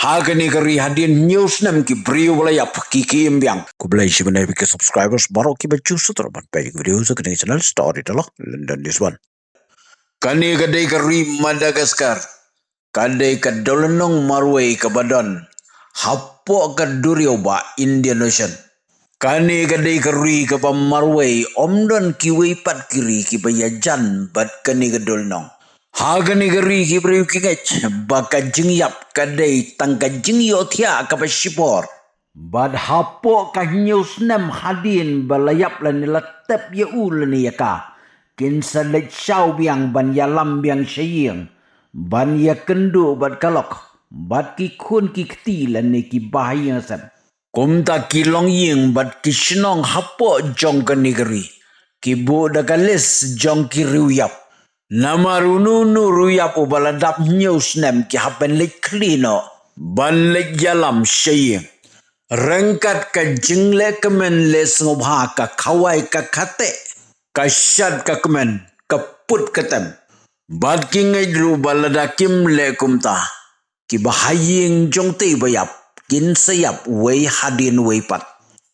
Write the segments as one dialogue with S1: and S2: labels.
S1: Hagani kari hadin news nam ki brio wala yap ki kimbyang. Kublai si benai ki subscribers baru ki bacu sutraban page video sa kani channel story talo London this one. Kani kadai kari Madagascar. Kadai kadolenong marway kabadon. Hapo kadurio ba Indian Ocean. Kani kadai kari kapa marway omdon kiwi pat kiri ki bayajan bat kani kadolenong. Hagani gari ki beriu kingech baka jingyap kadai tangka jingyo thia kapasipor. Bad hapo ka news nam hadin balayap lan latep ye ulan yaka. Kinsa lech shaw biang ban yalam biang syaying. Ban ya kendu bad kalok. Bad ki kun ki kti lan ki bahaya sam. Kumta ki long ying bad ki shnong hapo jong ka negeri. Ki bo dakalis jong ki riuyap. Namarununu ruyap o baladap news nem ki hapen lek klino ban lek yalam syaying. Rengkat ka jingle kemen les ngobha ka kawai ka kate ka syad ka kemen ka put ketem. Bad ki ngedru baladakim le kumta ki bahaying jong te bayap kin sayap wei hadin wei pat.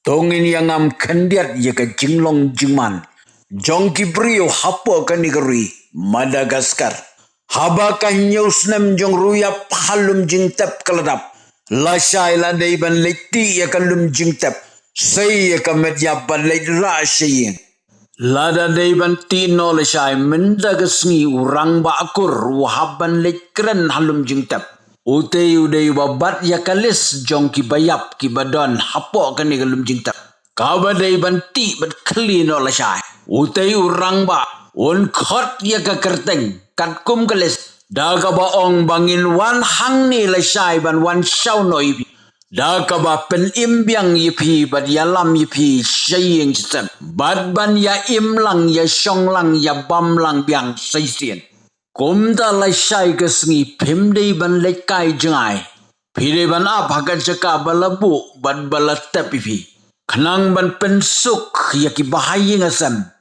S1: Tongin yang am kendiat ye ka jinglong jingman. Jong ki brio hapo ka negeri Madagascar. Habaka news nem jong ruyap halum jing tep kaladap. Lasai landai ban lekti ya kalum jing tep. Say ya kamedia ban lek rasying. Lada dai ban tino lasai mendagasngi urang ba akur wahaban lek keren halum jing tep. Utei udai babat ya kalis jong ki bayap ki badon hapo kani kalum jing tep. Kabadai ban ti ban klino lasai. Utei urang ba un khot ya ka kerteng kat kum keles daga ba ong bangin wan hang ni lasai ban wan shaw noi daga ba pen imbyang yipi bad yalam yipi syaying sistem bad ban ya imlang ya shonglang ya bamlang byang saisien kum da lasai ke sngi pimdei ban lekai jengai pide ban ap hagan jaka balabu bad balatep yipi khnang ban pensuk ya ki bahaying asam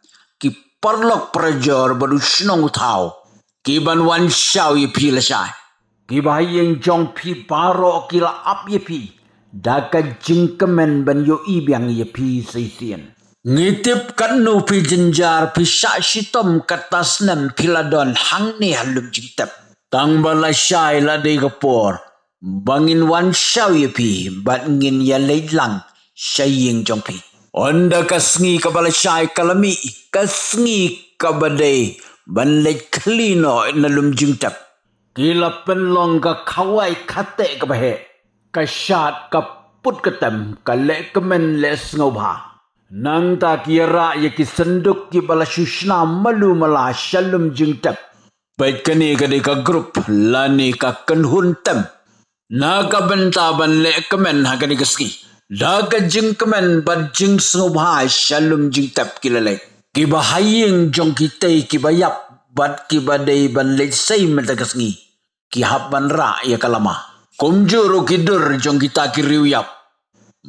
S1: Perlok prajor baru senong utau. Kiban wan shaw ye pi lasai. Kibahayeng jong pi baro kila ap ye pi. Daka jingkemen ban yo ibiang ye pi saisien. Ngitip kat no pi jenjar pi syak sitom katas nem piladon hang ni halum jingtep. Tang balasai ladai kapor. Bangin wan shaw ye pi. Bat ngin ya leidlang syaying jong pi. Onda kasngi kabalasai kalami. Kasngi kabadai ban lek klino nalum jingtap. Kila penlong ka kawai kate kabahe. Kasyat ka put ketem ka lek kemen les ngobha. Nang ta kira ye ki senduk ki balasushna malu mala shalum jingtap. Bait kani kadai ka grup lani ka kenhun tem. Na ka benta ban lek kemen hakani kaski. Daga jing kemen bad jing ngobha shalum jingtap kilalek. Kibahaying jong kitay kibayap bat kibadai ban letsay madagasngi kihap ban ra ya kalama kumjuro kidur jong kita kiriuyap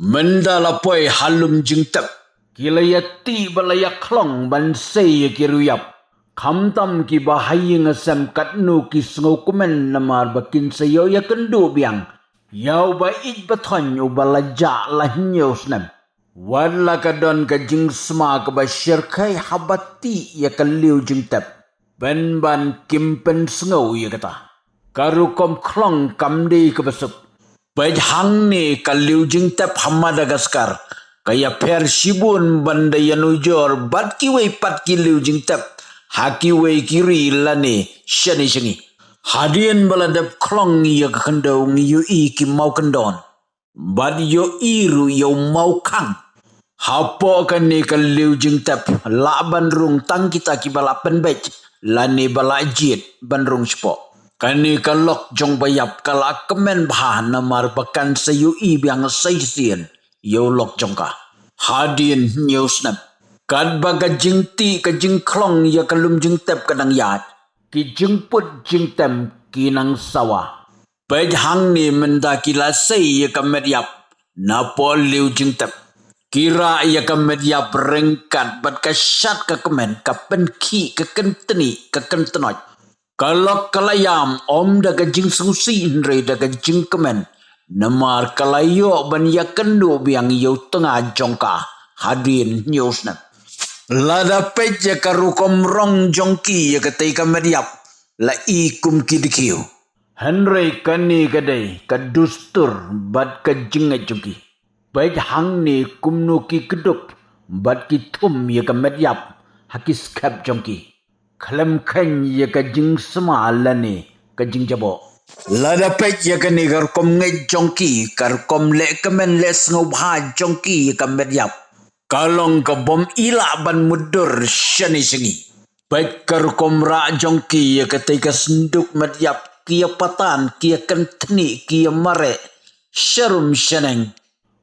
S1: mendalapoy halum jingtep kilayati balaya klong ban say ya kiruyap kamtam kibahaying asam katnu kisngo kumen namar bakin sayo ya kendu biang yaw ba ijbaton ubalaja lahnyos nem Wala kadon ka jing sma ka basyir kay habati ya kaliw jing tep. Ben ban kimpen sengaw ya kata. Karukom klong kamdi ka basuk. Baj hang ni kaliw jing tep Madagascar. Kaya per sibun banda yanujor bat kiway pat kiliw jing tep. Hakiway kiri lani syani syangi. Hadian baladap klong ya kakandaw ngiyo ki mau kendon. Bad yo iru yo mau kang. Hapo kan ni kaliw jing tep la bandrung tang kita ki bala penbej lani bala jit bandrung spo kan ni kalok jong bayap kala kemen bahan namar bakan sayu ibiang saisien yo lok jongka hadin news nap kad baga jing ti ka jing klong ya kalum jing tep kadang yat ki jing put jing tem kinang sawa pej hang ni menda kila say ya kamediap napol liu jing tep Kira ia ka media berengkat bat kasyat ka kemen ka penki ka kenteni ka kentenoj. Kalau kalayam om daga jing susi inre daga jing kemen Namar kalayo ban ya kendu biang yau tengah jongka hadin newsnet. Lada peja karukom rong jongki ya ketika mediap la ikum kidikiu. Henry kani kadai kadustur bat kajinga jongki. Baik hang ni kumnu ki kedup bat ki tum ya ka mediap hakis kap jongki. Kalam kan ya kajing sema lani kajing jabo. Lada pet ya kani karkom ngai jongki karkom le kemen les ngubha jongki ya ka mediap. Kalong ka bom ila ban mudur shani singi. Baik karkom ra jongki ya ketika senduk mediap kia patan kia kentni kia mare syarum syaneng.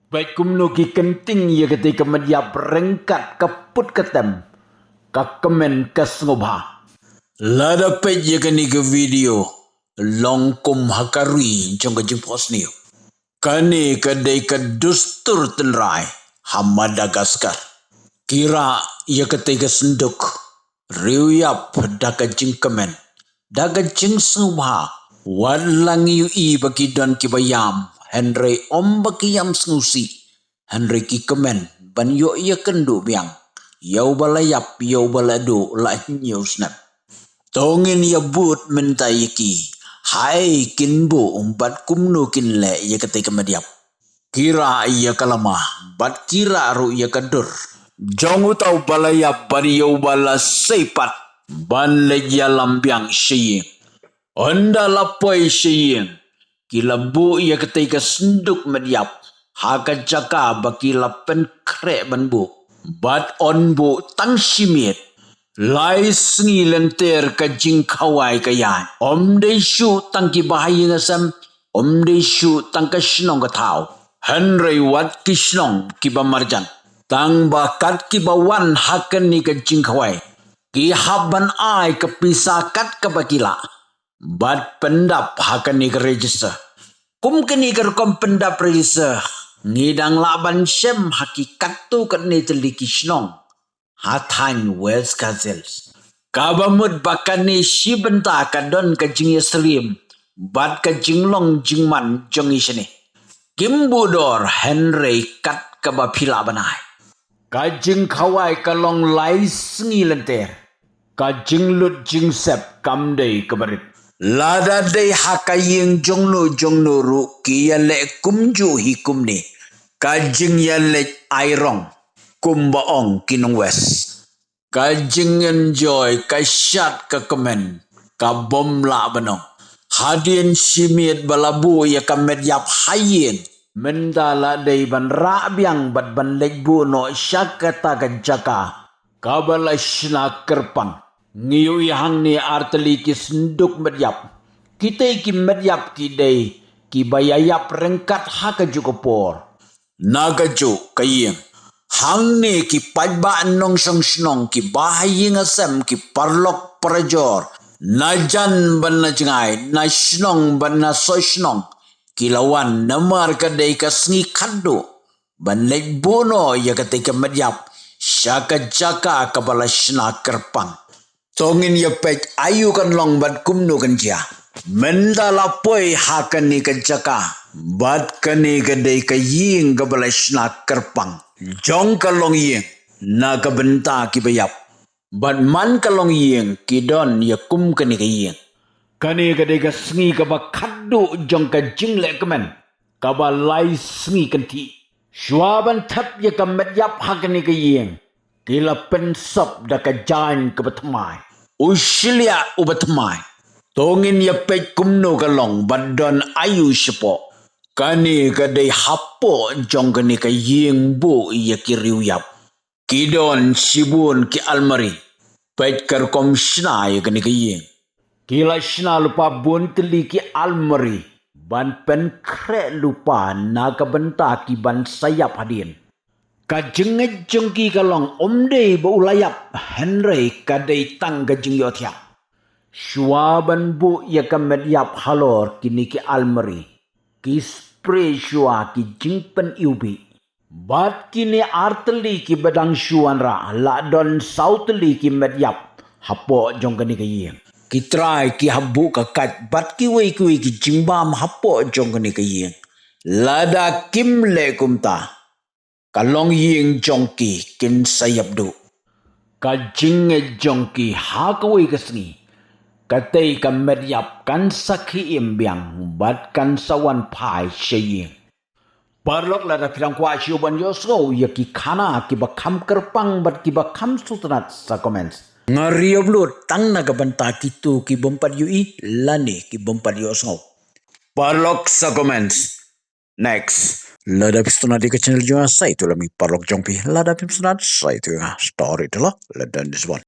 S1: Baik kumno ki kenting ya ketika mediap rengkat kaput ketem. Kakemen kasngobha. Lada pet ya kani ke video longkum hakarui jong ka jimpos niyo. Kani kadai kadustur tenrai ha Madagaskar. Kira ya ketika senduk riuyap daga jingkemen daga jingsngobha walang yu i bagi don kibayam Henry om bagi yam snusi Henry ki kemen ban yo ya kendu biang. Yau balayap yau balado la newsnet. Tongin ya but mentai ki. Hai kinbo umbat kumno kinle ya ketika mediap. Kira ya kalama bat kira ru ya kadur. Jong utau balayap bari yau bala sepat ban le ya lambiang sying. Onda lapoi sying. Kila bu ya ketika senduk mediap. Haka jaka baki lapen krek ban bu. Bat on bu tang simit. Lai sengi lenter ka jing kawai kayan. Om de shu tang ki bahaya ngasam. Om de shu tang ka shnong ka tau. Henry wat ki shnong ki ba marjan. Tang bakat ki ba wan hakan ni ka jing kawai. Ki haban ai ka pisakat ka bakila. Bat pendap hakan ni ka register. Kum kini ka kom pendap register. Ngidang laban syem hakikat tu kat ni teliki shnong. Hatan West Kazels. Kabamud bakan ni si benta kadon ka jing yasrim. Bat ka jing long jing man jong isini. Kimbudor Henry kat ka bapila banai. Ka jing kawai ka long lai sengi lenter. Ka jing lut jing sep kamdei kabarit. Lada day hakaying jongno ru ki yale kumju hikum ni. Kajing yale airong kumbaong kinong west. Kajing enjoy kasyat ka kemen ka bom la banong. Hadin simit balabu ya kamedyap hayin. Mendala day ban rabiang bat ban legbu no syakata kajaka. Kabalashna kerpang. Ngiyu yang ni arteli ki senduk medyap. Kita ki medyap ki day ki bayayap rengkat haka jukopor. Nagaju kayeng. Hang ni ki pajba nong song snong ki bahayi ngasem ki parlok parajor. Najan ban na jengai na snong ban na so snong. Kilawan namar kadai ka sengi kando. Ban lek bono ya ketika medyap. Syaka jaka kabalashna kerpang. Tongin ya pek ayu kan long bat kumno kan jia. Menda lapoi hakan ni kan jaka. Bat kani kadai ka ying kabalashna kerpang. Jong ka long ying na ka benta ki bayap. Bat man ka long ying ki don ya kum kani ka ying. Kani kadai ka sengi ka ba kadu jong ka jingle kemen. Ka ba lai sengi kan ti. Syuaban tap ya ka medyap hakan ni ka ying. Kila pensop da ka jan ka batmai. Usilia ubatmai. Tongin ya pek kumno kalong badon ayu sepo. Kani kadai hapo jong kani ka ying bu ya kiriuyap. Kidon sibun ki almari. Pek karkom shna ya kani ka ying. Kila shna lupa bun teli ki almari. Ban pen kre lupa naga benta ki ban sayap hadin. Kajeng jengki kalong omde baulayap Henry kadai tang kajeng yotia. Syuaban bu ya kamedyap halor kini ki almari. Ki spray syua ki jingpen iubi. Bat kini arteli ki badang syuan ra. La don sauteli ki medyap. Hapo jong kani kayeng. Ki try ki habu kakat bat ki wei ki jingbam hapo jong kani kayeng. lada kim le kumta kalong ying jongki kin sayabdu ka jinge jongki hakawai kasni katay ka meryap kan sakhi imbyang bat kan sawan pai sheying Parlok lada pirang kwa ban yosgo ya ki khana ki ba kham kerpang bat ki ba kham sutrat sa comments ngariyob lo tang na gabanta kitu ki bompat yui lani ki bompat yosgo Parlok sa comments next lada pistona di ka channel jo sa itu lami parlok jongpi lada pistona sa itu story itu lo lada this one